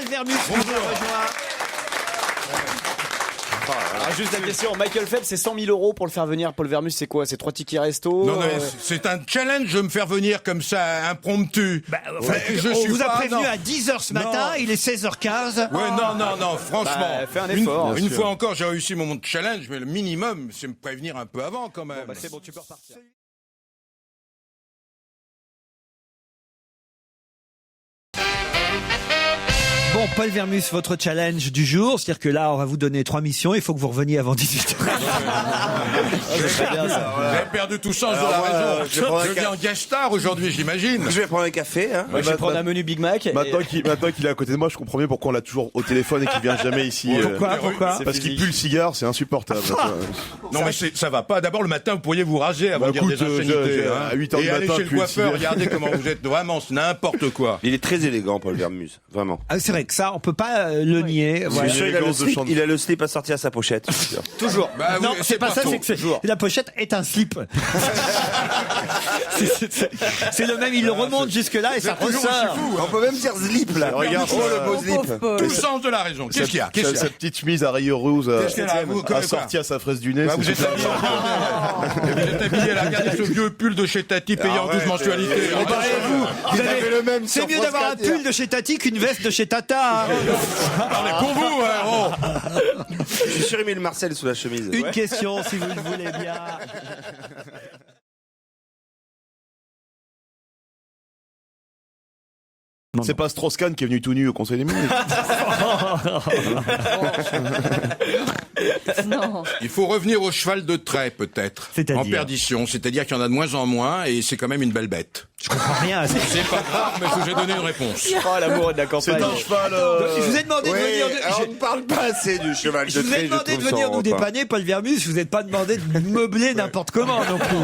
Vermus qui nous a rejoint. Alors juste la question, Michael Phelps, c'est 100 000 euros pour le faire venir. Paul Vermus, c'est quoi? C'est 3 tickets resto? Non, c'est un challenge de me faire venir comme ça, impromptu. On vous a prévenu à 10h ce matin, il est 16h15. Ouais, non, franchement. Fais un effort. Une fois encore, j'ai réussi mon challenge, mais le minimum, c'est me prévenir un peu avant quand même. C'est bon, tu peux repartir. Bon, Paul Vermus, votre challenge du jour, c'est-à-dire que là, on va vous donner 3 missions, il faut que vous reveniez avant 18h. J'ai perdu tout sens de la raison. Je viens en guest star aujourd'hui, j'imagine. Je vais prendre un café. Hein. Moi, je vais prendre un menu Big Mac. Maintenant qu'il est à côté de moi, je comprends mieux pourquoi on l'a toujours au téléphone et qu'il vient jamais ici. Pourquoi Parce qu'il pue le cigare, c'est insupportable. Non, mais ça va pas. D'abord, le matin, vous pourriez vous raser avant de dire des insanités. à 8h du et aller matin, chez le plus coiffeur, le cigare. regardez comment vous êtes. Vraiment, c'est n'importe quoi. Il est très élégant, Paul Vermus, vraiment. Ah, c'est vrai que ça, on peut pas le nier. Je suis sûr, il a le slip assorti à sa pochette. Toujours. Bah, Non, oui, c'est pas ça, partout. c'est que la pochette est un slip. C'est le même, il le remonte jusque-là et ça Toujours aussi ressort. fou, hein. On peut même dire slip, là. Regarde, le beau slip. Tout le sens de la raison. Qu'est-ce qu'il y a sa petite chemise à rayures rouges Qu'est-ce qu'elle a, vous, comme assortie à sa fraise du nez. Bah, c'est vous êtes super. habillé, vous êtes habillé là, regardez ce vieux pull de chez Tati payant 12 mensualités. Vous avez- C'est mieux d'avoir un pull de chez Tati qu'une veste de chez Tata. hein. Parlez pour vous, hein, oh. J'ai surimé le Marcel sous la chemise. Une question, si vous le voulez bien. C'est pas Strauss-Kahn qui est venu tout nu au Conseil des ministres. Non. Il faut revenir au cheval de trait, peut-être. C'est-à-dire En perdition. C'est-à-dire qu'il y en a de moins en moins et c'est quand même une belle bête. Je comprends rien à ça. C'est pas grave, mais je vous ai donné une réponse. Oh, l'amour de la C'est campagne. un cheval. Je vous ai demandé de venir. On ne parle pas assez du cheval de Je vous ai trait, demandé de trouve, venir sur nous Europe un. dépanner, Paul Vermus. Je vous ai pas demandé de meubler n'importe comment non plus.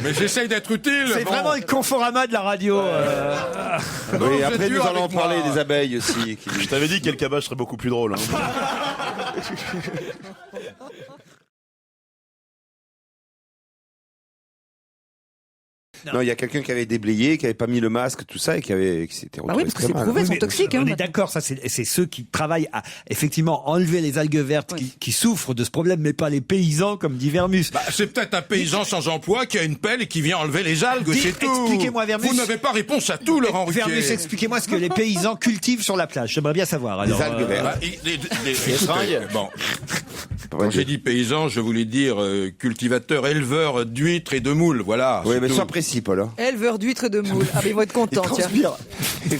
Mais j'essaye d'être utile. C'est bon. vraiment le Conforama de la radio. Oui, vous êtes après nous dur allons avec moi. parler des abeilles aussi. Je t'avais dit quel cabage serait beaucoup plus drôle. hein. Non, il y a quelqu'un qui avait déblayé, qui avait pas mis le masque, tout ça, et qui s'était retrouvé Bah oui, parce que très c'est mal. prouvé, ils sont Mais toxiques. On Hein. est d'accord, ça c'est ceux qui travaillent à effectivement enlever les algues vertes qui souffrent de ce problème, mais pas les paysans comme dit Vermus. Bah, c'est peut-être un paysan sans emploi qui a une pelle et qui vient enlever les algues, c'est tout. Expliquez-moi, Vermus. Vous n'avez pas réponse à tout, Laurent Ruquier. Vermus, expliquez-moi ce que les paysans cultivent sur la plage. J'aimerais bien savoir. Alors, Les algues vertes. Bah, écoutez, fringues. bon. Quand j'ai dit paysan, je voulais dire cultivateur, éleveur d'huîtres et de moules, voilà. Oui, c'est mais tout. sois précis, Paul. hein. Éleveur d'huîtres et de moules. Ah, mais ils vont être contents, tiens. Il est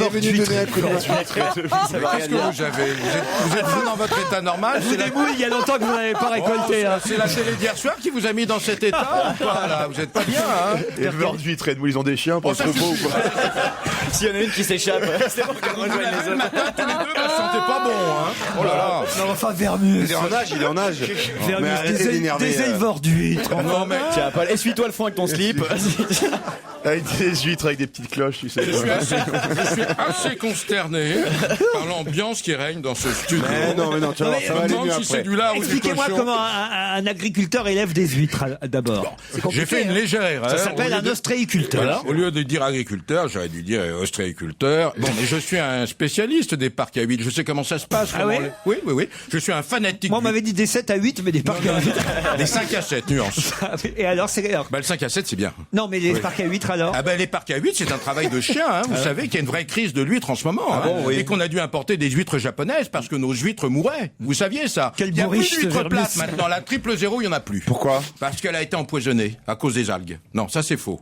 venu donner un coup de main. Qu'est-ce que vous avez vous êtes vous dans votre état normal? vous des moules, il y a longtemps que vous n'avez pas récolté. hein. C'est la télé d'hier soir qui vous a mis dans cet état ou quoi, là? Vous êtes pas bien, hein? Éleveurs d'huîtres et de moules, ils ont des chiens pour le ça troupeau ou suffit. quoi? S'il y en a une qui s'échappe, c'est bon qu'on rejoigne les Le autres. matin, tous les deux, bah, sentez pas bon, hein? Oh là là. Non, enfin, Vermus. Il est en âge, il est en âge. Vermus, Mais arrêtez d'énerver. des éleveurs d'huîtres. Non, mais Tiens, Paul, essuie-toi le front avec ton slip. Avec des huîtres avec des petites cloches, tu sais. je suis assez consterné par l'ambiance qui règne dans ce studio. Mais non, tu vas voir, Je ça me va aller demande mieux si c'est après. du lard ou du Expliquez-moi cochon. comment un agriculteur élève des huîtres d'abord. J'ai fait une légère erreur. Ça s'appelle Au lieu un de- ostréiculteur. Voilà, au lieu de dire agriculteur, j'aurais dû dire ostréiculteur. Bon, mais je suis un spécialiste des parcs à huîtres. Je sais comment ça se passe. Ah comment ouais Oui. Je suis un fanatique. Moi, on m'avait dit des 7 à 8, mais des parcs à huîtres. Des 5 à 7, nuance. Et alors, c'est. Bah, le 5 à 7, c'est bien. Non, mais les parcs à huîtres alors. Ah ben les parcs à huîtres, c'est un travail de chien. Hein. Vous savez qu'il y a une vraie crise de l'huître en ce moment. hein. bon, oui. Et qu'on a dû importer des huîtres japonaises parce que nos huîtres mouraient. Vous saviez ça? Quel Il y a plus bourriche, ce d'huîtres Vermus. plates maintenant. La 000, il y en a plus. Pourquoi? Parce qu'elle a été empoisonnée à cause des algues. Non, ça c'est faux.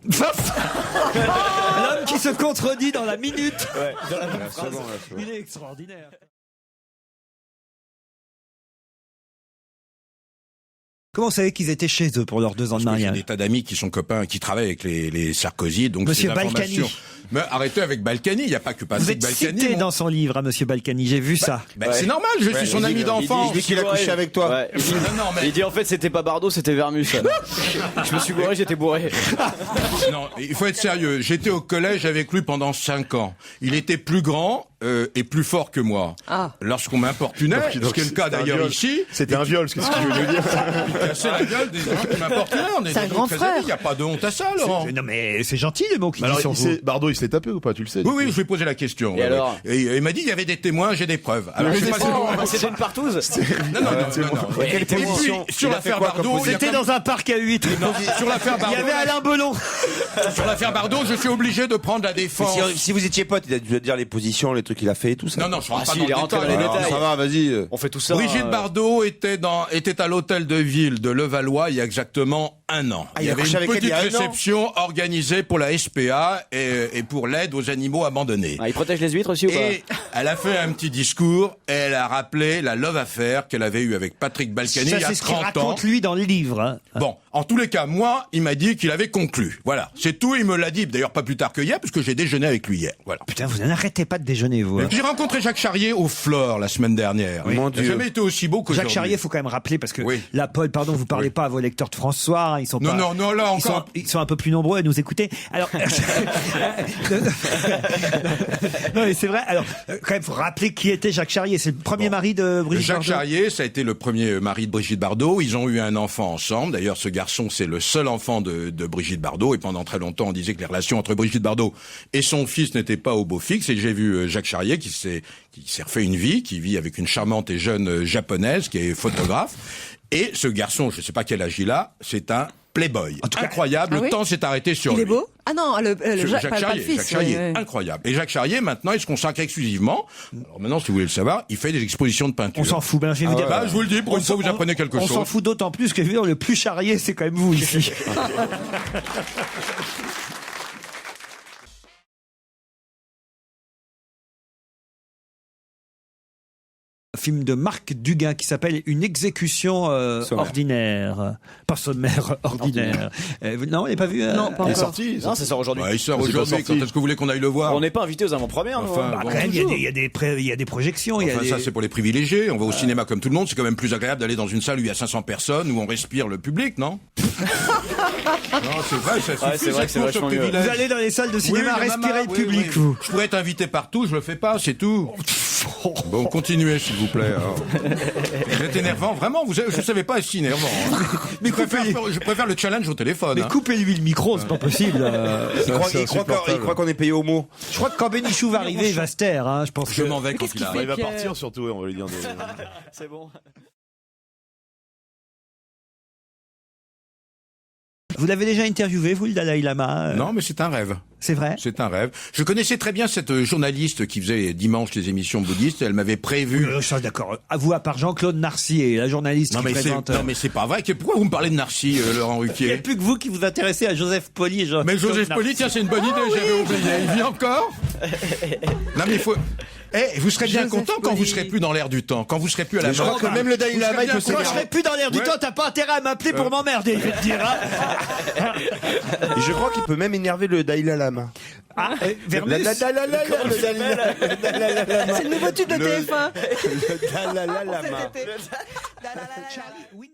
L'homme qui se contredit dans la minute. Il est extraordinaire. Comment vous savez qu'ils étaient chez eux pour leurs 2 ans de Parce que j'ai mariage? des tas d'amis qui sont copains, qui travaillent avec les Sarkozy, donc Monsieur ces informations- Balkany. Mais arrêtez avec Balkany, il n'y a pas que Vous Patrick êtes Balkany. cité mon- dans son livre à Monsieur Balkany, j'ai vu ça. Ben, c'est normal, je suis son ami d'enfance. Il dit qu'il a couché avec toi. Ouais. Non, mais Il dit en fait c'était pas Bardot, c'était Vermus. Je me suis bourré, j'étais bourré. Non, il faut être sérieux. J'étais au collège avec lui pendant 5 ans. Il était plus grand et plus fort que moi. Ah. Lorsqu'on m'importunait, ce qui est le cas d'ailleurs ici, C'était un viol, qu'est-ce que tu veux nous dire? il cassait la gueule des gens qui m'importunaient. On est C'est un des grand très frère. amis. Il n'y a pas de honte à ça, Laurent. Non mais c'est gentil les mots qu'il dit Alors, sur vous. Bardot, il se l'est tapé ou pas? Tu le sais? Oui, oui, je lui ai posé la question. Et alors Et il m'a dit, il y avait des témoins, j'ai des preuves. Alors, je sais pas si- C'était une partouze. Non, non, non. Quelle Et puis, position sur il a fait l'affaire quoi comme Bardot, il y a C'était quand même- dans un parc à 8. sur l'affaire Il y Bardot, avait Alain Belon. sur l'affaire Bardot, je suis obligé de prendre la Mais défense. si vous étiez pote, il a dû dire les positions, les trucs qu'il a fait et tout ça. Non, non, je rentre Ah, pas si, dans il est le rentré détail. dans les Alors, détails. ça va, vas-y. On fait tout ça. Brigitte Bardot était à l'hôtel de ville de Levallois il y a exactement 1 an. Ah, il il y a avait couché une avec elle il y petite a 1 an. réception organisée pour la SPA et pour l'aide aux animaux abandonnés. Ah, il protège les huîtres aussi ou pas? Et elle a fait un petit discours et elle a rappelé la love affaire qu'elle avait eue avec Patrick Balkany Ça il y a c'est ce qu'il 30 ans. raconte lui dans le livre. Hein. Bon, en tous les cas, moi, il m'a dit qu'il avait conclu. Voilà, c'est tout. Il me l'a dit, d'ailleurs pas plus tard que hier, parce que j'ai déjeuné avec lui hier. Voilà. Putain, vous n'arrêtez pas de déjeuner vous. Hein. J'ai rencontré Jacques Charrier au Flore la semaine dernière. Mon Il n'a Dieu. jamais été aussi beau que Jacques Charrier, faut quand même rappeler parce que Oui. là, Paul, pardon, vous parlez Oui. pas à vos lecteurs de François, ils sont Non, pas. non, non, là encore. Ils sont un peu plus nombreux à nous écouter. Alors, non, mais c'est vrai. Alors, quand même, faut rappeler qui était Jacques Charrier. C'est le premier mari de Brigitte Jacques Bardot. Charrier, ça a été le premier mari de Brigitte Bardot. Ils ont eu un enfant ensemble. D'ailleurs, ce garçon, c'est le seul enfant de Brigitte Bardot. Et pendant très longtemps, on disait que les relations entre Brigitte Bardot et son fils n'étaient pas au beau fixe. Et j'ai vu Jacques Charrier qui s'est refait une vie, qui vit avec une charmante et jeune japonaise qui est photographe. Et ce garçon, je sais pas quel âge il a, c'est un playboy. Incroyable. Ah oui Le temps s'est arrêté sur Il lui. est beau? Ah non, Jacques pas le Charrier, fils. Jacques Charrier, ouais, ouais. incroyable. Et Jacques Charrier, maintenant, il se consacre exclusivement. Alors maintenant, si vous voulez le savoir, il fait des expositions de peinture. On s'en fout. Ben, je vais vous dire. Bah, je vous le dis, pour une fois, vous apprenez quelque On chose. s'en fout d'autant plus que je veux dire, le plus Charrier, c'est quand même vous ici. Un film de Marc Duguin qui s'appelle Une exécution ordinaire. Pas sommaire, ordinaire. Non, vous l'avez pas vu Non, pas Il est encore. sorti. Non, ça sort aujourd'hui. Ouais, il sort C'est pas aujourd'hui. sorti. Quand est-ce que vous voulez qu'on aille le voir On n'est pas invité aux avant-premières, nous. Enfin, hein. bon. Quand même, il y a des projections. Il y a Enfin, des... ça, c'est pour les privilégiés. On va au cinéma comme tout le monde. C'est quand même plus agréable d'aller dans une salle où il y a 500 personnes, où on respire le public, non? Non, c'est vrai, ça suffit. Ouais, c'est vrai que c'est pour ce vachement mieux. privilège. Vous allez dans les salles de cinéma Oui, respirer maman, le oui, public, oui. vous. Je pourrais être invité partout, je le fais pas, c'est tout. Bon, continuez, s'il vous plaît. alors. Vous êtes énervant, vraiment, je savais pas être si énervant. Hein. Mais Je préfère le challenge au téléphone. Mais hein. coupez-lui le micro, c'est pas possible. Il croit qu'on est payé au mot. Je crois que quand Bénichou va arriver, il va se taire. Hein. Je pense Je que... m'en vais quand qu'est-ce il qu'il arrive. Il va Pierre. partir surtout, on va lui dire. C'est bon. Vous l'avez déjà interviewé, vous, le Dalai Lama Non, mais c'est un rêve. C'est vrai. C'est un rêve. Je connaissais très bien cette journaliste qui faisait dimanche les émissions bouddhistes. Elle m'avait prévu. Je suis d'accord. À vous, à part Jean-Claude Narcier, la journaliste qui présente... Non, mais c'est pas vrai. Pourquoi vous me parlez de Narcy, Laurent Il n'y a Ruquier? plus que vous qui vous intéressez à Joseph Poli et Jean-Claude Mais Joseph Poli, Narcier. tiens, c'est une bonne idée, j'avais oublié. Il vit encore? Non, mais il faut... vous serez bien Joseph content quand vous Poli. serez plus dans l'air du temps, quand vous serez plus à la Je crois mode. que même le Dalai Vous serez Lama, il bien peut Moi, je content. serai plus dans l'air du Ouais. temps, t'as pas intérêt à m'appeler pour m'emmerder, je vais te dire. Hein. Et je crois qu'il peut même énerver le Dalai Lama. Ah, Vermus C'est le nouveau tube de TF1. Le Dalai Lama. Charlie Win-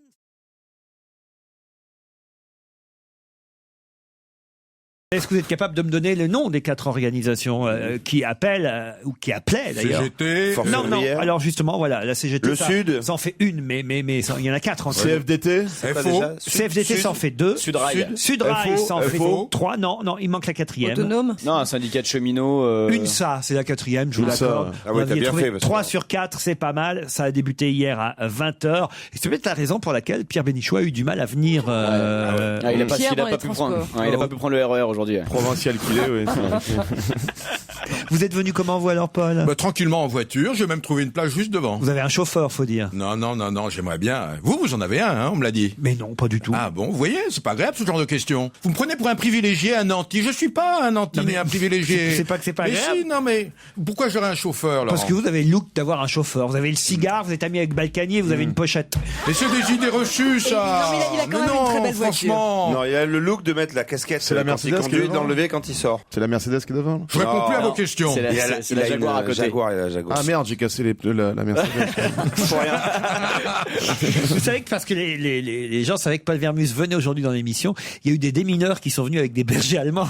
Est-ce que vous êtes capable de me donner le nom des 4 organisations qui appellent, ou qui appelaient d'ailleurs CGT, Force Non, non, ouvrière. alors justement, voilà, la CGT, Le ça, Sud. ça en fait une, mais il y en a 4 en tout. CFDT. Pas FO, déjà CFDT s'en fait 2. Sudrail. Sudrail FO, s'en fait FO. 3. Non, il manque la 4e. Autonome. Non, un syndicat de cheminots. UNSA, c'est la 4e, je vous UNSA. l'accorde. Ah ouais, t'as bien fait, parce que- 3 sur 4, c'est pas mal. Ça a débuté hier à 20h. Et c'est peut-être la raison pour laquelle Pierre Bénichou a eu du mal à venir. Il a pas, Pierre il a dans pas les pu prendre. transports. Il a pas pu prendre le RER aujourd'hui. Provincial qu'il est, oui. Vous êtes venu comment, vous, alors, Paul Bah, tranquillement en voiture, j'ai même trouvé une place juste devant. Vous avez un chauffeur, faut dire. Non, j'aimerais bien. Vous en avez un, hein, on me l'a dit. Mais non, pas du tout. Ah bon, vous voyez, c'est pas agréable ce genre de questions. Vous me prenez pour un privilégié, un nanti. Je suis pas un nanti Non, mais ni un privilégié. c'est pas que c'est pas mais agréable. si, non mais pourquoi j'aurais un chauffeur là? Parce que vous avez le look d'avoir un chauffeur. Vous avez le cigare, vous êtes ami avec Balkany, vous avez une pochette. Mais c'est des idées reçues, ça. Non, mais il a quand même une très belle voiture. franchement. Non, il a le look de mettre la casquette C'est la quand il Mercedes qui est conduit, devant. d'enlever quand il sort. C'est la Mercedes qui est devant. là. Je réponds plus à Non. vos questions. question. C'est la Jaguar à côté. Jaguar et la Jaguar. Ah merde, j'ai cassé la Mercedes. Pour rien. Vous savez que parce que les gens savaient que Paul Vermus venait aujourd'hui dans l'émission, il y a eu des démineurs qui sont venus avec des bergers allemands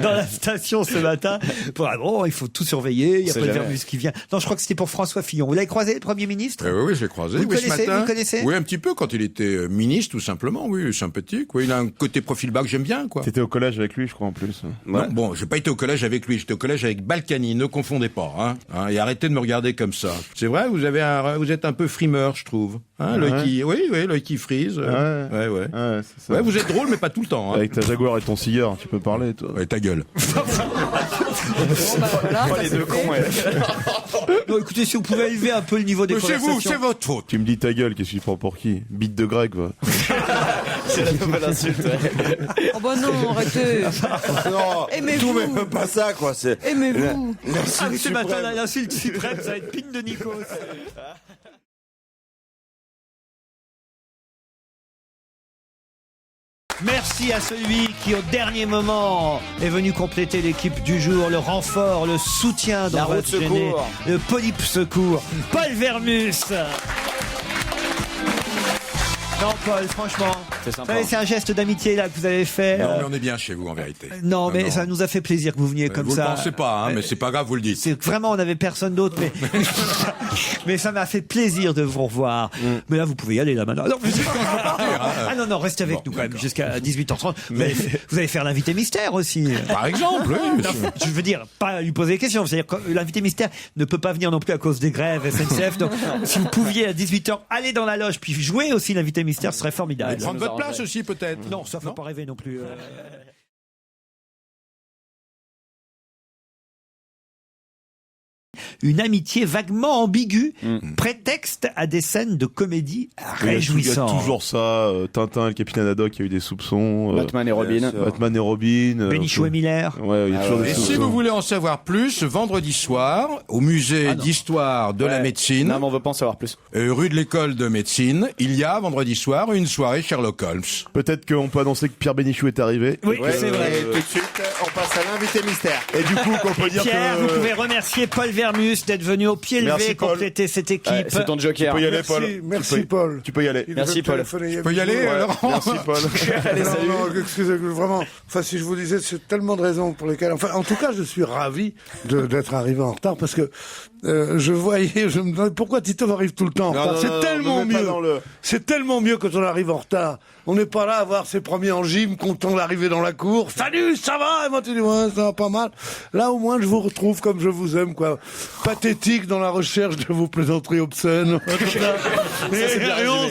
dans la station ce matin. Pour, il faut tout surveiller, il y a Paul Vermus qui vient. Non, je crois que c'était pour François Fillon. Vous l'avez croisé, le Premier ministre? Oui, je l'ai croisé. Vous le connaissez? Oui, un petit peu quand il était ministre, tout simplement. Oui, sympathique. Oui, il a un côté profil bas que j'aime bien, quoi. T'étais au collège avec lui, je crois, en plus. Non, bon, j'ai pas été au collège avec lui. J'étais au collège avec Balkany. Ne confondez pas, hein. Et arrêtez de me regarder comme ça. C'est vrai, vous êtes un peu frimeur, je trouve. Hein, l'œil qui frise. Ouais, c'est ça. Ouais, vous êtes drôle, mais pas tout le temps. Hein. Avec ta Jaguar et ton cigare, tu peux parler, toi. Ouais, ta gueule. Les deux cons, ouais. Non, écoutez, si vous pouvez élever un peu le niveau des conversations. C'est votre faute. Tu me dis ta gueule, qu'est-ce que tu prends pour qui? Bite de grec, va. C'est la nouvelle insulte, ouais. Oh bah non, arrêtez. Non, Aimez-vous. tout même pas ça, quoi. C'est Aimez-vous. Ah, c'est maintenant l'insulte suprême, ça va être Pine de Nikos. Merci à celui qui, au dernier moment, est venu compléter l'équipe du jour, le renfort, le soutien dans votre gêné, le polype secours, Paul Vermus. Non, Paul, franchement, c'est sympa. C'est un geste d'amitié là que vous avez fait. Non, mais on est bien chez vous, en vérité. Non, mais ça nous a fait plaisir que vous veniez comme vous ça. Vous le pensez pas, hein, mais c'est pas grave, vous le dites. C'est vraiment, on n'avait personne d'autre, mais ça m'a fait plaisir de vous revoir. Mais là, vous pouvez y aller là maintenant. Non, restez avec nous quand même jusqu'à 18h30. Vous allez faire l'invité mystère aussi. Par exemple, oui. Je veux dire, pas lui poser des questions. C'est-à-dire que l'invité mystère ne peut pas venir non plus à cause des grèves SNCF. Donc, si vous pouviez à 18h aller dans la loge puis jouer aussi l'invité mystère, ce serait formidable. Et prendre votre place aussi, peut-être. Non, ça ne faut pas rêver non plus. Une amitié vaguement ambiguë, prétexte à des scènes de comédie réjouissantes. Il y a toujours ça, Tintin et le capitaine Haddock, il y a eu des soupçons. Batman et Robin. Bénichou et Miller. Ouais, il y a toujours des Et soupçons. si vous voulez en savoir plus, vendredi soir, au musée d'histoire de la médecine. Non, mais on veut pas en savoir plus. Rue de l'école de médecine, il y a vendredi soir une soirée Sherlock Holmes. Peut-être qu'on peut annoncer que Pierre Bénichou est arrivé. Oui, c'est vrai. Et tout de suite, on passe à l'invité mystère. Et du coup, qu'on peut dire Pierre, que... vous pouvez remercier Paul Vermus d'être venu au pied levé Merci, Paul. compléter cette équipe. Ouais, c'est ton joker. Tu peux y aller, Paul. Merci, Paul. Tu peux y aller. Merci, Paul. Tu peux y aller, Laurent? Merci, Paul. Allez, salut. Non, excusez-moi, vraiment. Enfin, si je vous disais, c'est tellement de raisons pour lesquelles. Enfin, en tout cas, je suis ravi d'être arrivé en retard parce que je me demandais pourquoi Tito arrive tout le temps en retard. C'est tellement mieux. C'est tellement mieux quand on arrive en retard. On n'est pas là à voir ses premiers en gym, content d'arriver dans la cour. Salut, ça va? Et moi, tu dis, ouais, ça va pas mal. Là, au moins, je vous retrouve comme je vous aime, quoi. Pathétique dans la recherche de vos plaisanteries obscènes. Et on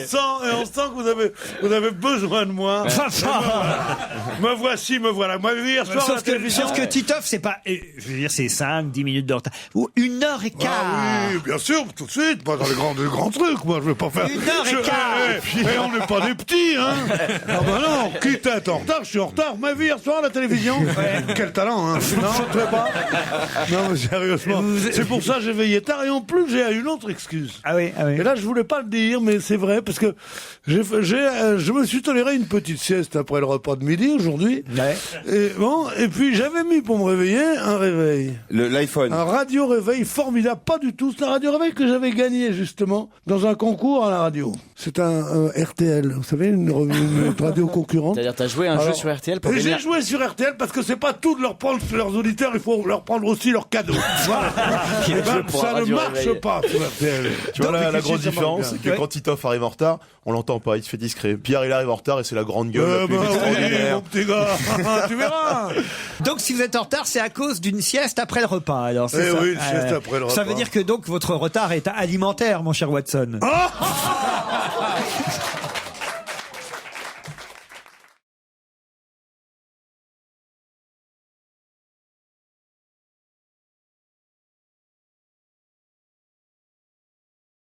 sent que vous avez besoin de moi. Me voici, me voilà. Moi, hier soir, à la télévision. Sauf que Titoff, c'est pas, je veux dire, c'est 5-10 minutes de retard. Ou 1h15. Ah oui, bien sûr, tout de suite, pas dans les grands trucs, moi, je veux pas faire... 1h15. Et on n'est pas des petits, hein. Ah bah non, quitte à être en retard, je suis en retard. Ma vie hier soir à la télévision. Quel talent, hein. Non, je ne pas. Non, mais sérieusement. C'est pour ça que j'ai veillé tard. Et en plus, j'ai une autre excuse. Ah oui. Et là, je voulais pas le dire, mais c'est vrai, parce que je me suis toléré une petite sieste après le repas de midi aujourd'hui. Ouais. Et puis j'avais mis pour me réveiller un réveil. L'iPhone. Un radio réveil formidable, pas du tout. C'est un radio réveil que j'avais gagné justement dans un concours à la radio. C'est un RTL, vous savez, une radio concurrente. C'est-à-dire, t'as joué un jeu sur RTL pour gagner. J'ai joué sur RTL parce que c'est pas tout de leur prendre leurs auditeurs, il faut leur prendre aussi leurs cadeaux. Voilà. Ça ne marche pas sur RTL. Tu vois, la grosse différence, c'est que quand Titoff arrive en retard, on l'entend pas, il se fait discret. Pierre, il arrive en retard et c'est la grande gueule. Oui, mon petit gars, tu verras. Donc, si vous êtes en retard, c'est à cause d'une sieste après le repas. Alors, c'est ça. Oui, une sieste après le repas. Ça veut dire que donc votre retard est alimentaire, mon cher Watson.